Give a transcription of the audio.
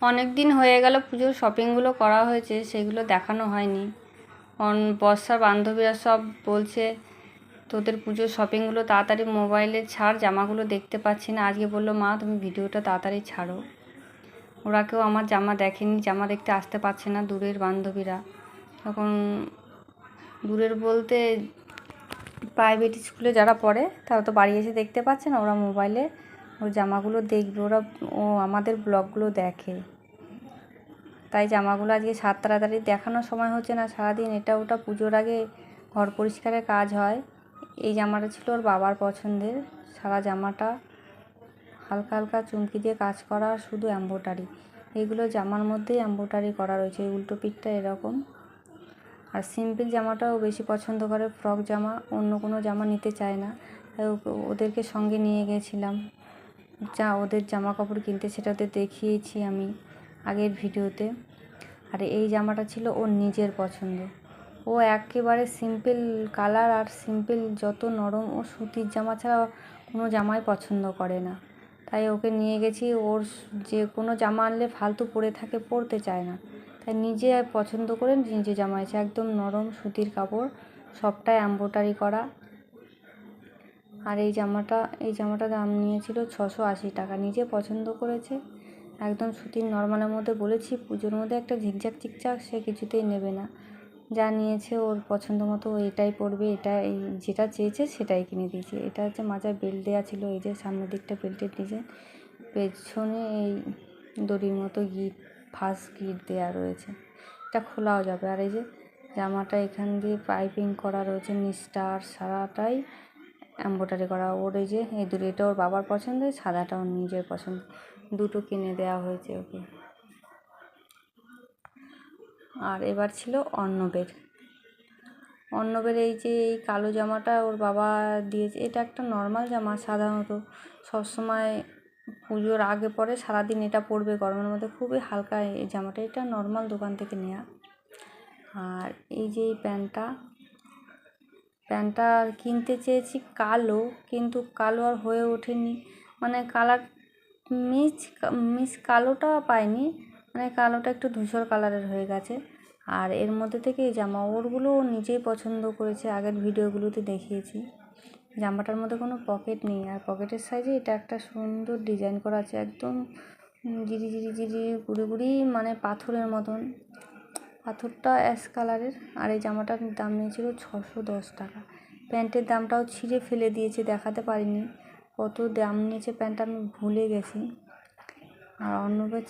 অনেক দিন হয়ে গেল পুজোর শপিংগুলো করা হয়েছে, সেগুলো দেখানো হয়নি। বর্ষার বান্ধবীরা সব বলছে তোদের পুজোর শপিংগুলো তাড়াতাড়ি মোবাইলে ছাড়, জামাগুলো দেখতে পাচ্ছি না। আজকে বললো মা তুমি ভিডিওটা তাড়াতাড়ি ছাড়ো। ওরা কেউ আমার জামা দেখেনি, জামা দেখতে আসতে পারছে না দূরের বান্ধবীরা। তখন দূরের বলতে প্রাইভেট স্কুলে যারা পড়ে তারা তো বাড়ি এসে দেখতে পাচ্ছে না, ওরা মোবাইলে ওর জামাগুলো দেখবে। ও আমাদের ব্লগগুলো দেখে, তাই জামাগুলো আজকে তাড়াতাড়ি দেখানোর সময় হচ্ছে না। সারাদিন এটা ওটা পুজোর আগে ঘর পরিষ্কারের কাজ হয়। এই জামাটা ছিল ওর বাবার পছন্দের, সারা জামাটা হালকা হালকা চুমকি দিয়ে কাজ করা, শুধু এম্ব্রয়ডারি। এইগুলো জামার মধ্যেই এম্ব্রয়ডারি করা রয়েছে, উল্টো পিঠটা এরকম। আর সিম্পল জামাটাও বেশি পছন্দ করে, ফ্রক জামা অন্য কোনো জামা নিতে চায় না। তাই ওদেরকে সঙ্গে নিয়ে গেছিলাম ওদের জামা কাপড় কিনতে, সেটা ওদের দেখিয়েছি আমি আগের ভিডিওতে। আর এই জামাটা ছিল ওর নিজের পছন্দ। ও একেবারে সিম্পল কালার আর সিম্পল যত নরম, ও সুতির জামা ছাড়া কোনো জামাই পছন্দ করে না। তাই ওকে নিয়ে গেছি। ওর যে কোনো জামা আনলে ফালতু পরে থাকে, পরতে চায় না। তাই নিজে পছন্দ করে নিজে জামা আছে, একদম নরম সুতির কাপড়, সবটাই এম্ব্রয়ডারি করা। আর এই জামাটা দাম নিয়েছিল 680 টাকা। নিজে পছন্দ করেছে, একদম সুতির নরমালের মধ্যে। বলেছি পুজোর মধ্যে একটা ঝিকঝাক চিকচাক, সে কিছুতেই নেবে না। যা নিয়েছে ওর পছন্দ মতো, ও এটাই পরবে, এই যেটা চেয়েছে সেটাই কিনে দিয়েছে। এটা হচ্ছে মাজায় বেল্ট দেওয়া ছিল, এই যে সামনের দিকটা বেল্টের ডিজাইন, পেছনে এই দড়ির মতো ফার্স্ট গিট দেওয়া রয়েছে, এটা খোলাও যাবে। আর এই যে জামাটা এখান দিয়ে পাইপিং করা রয়েছে, নিচটা আর সারাটাই এম্ব্রয়ডারি করা। ওর এই যে এই দুটো, এটা ওর বাবার পছন্দের, সাদাটা ওর নিজের পছন্দ, দুটো কিনে দেওয়া হয়েছে ওকে। আর এবার ছিল অর্ণবের এই যে এই কালো জামাটা ওর বাবা দিয়েছে। এটা একটা নর্মাল জামা, সাধারণত সবসময় পুজোর আগে পরে সারাদিন এটা পরবে গরমের মধ্যে, খুবই হালকা এই জামাটা, এটা নর্মাল দোকান থেকে নেওয়া। আর এই যে এই প্যান্টটা কিনতে চেয়েছি কালো, কিন্তু কালো আর হয়ে ওঠেনি, মানে কালার মিস কালোটা পাইনি, মানে কালোটা একটু ধূসর কালারের হয়ে গেছে। আর এর মধ্যে থেকে এই জামা ওরগুলো নিজেই পছন্দ করেছে, আগের ভিডিওগুলোতে দেখিয়েছি। জামাটার মধ্যে কোনো পকেট নেই, আর পকেটের সাইজে এটা একটা সুন্দর ডিজাইন করা আছে, একদম জিরি জিরি জিরি গুড়ি গুড়ি, মানে পাথরের মতন, পাথরটা অ্যাশ কালারের। আর এই জামাটার দাম নিয়েছিল 610 টাকা। প্যান্টের দামটাও ছিঁড়ে ফেলে দিয়েছে, দেখাতে পারিনি কত দাম নিয়েছে প্যান্টটা, আমি ভুলে গেছি। আর অর্ণবের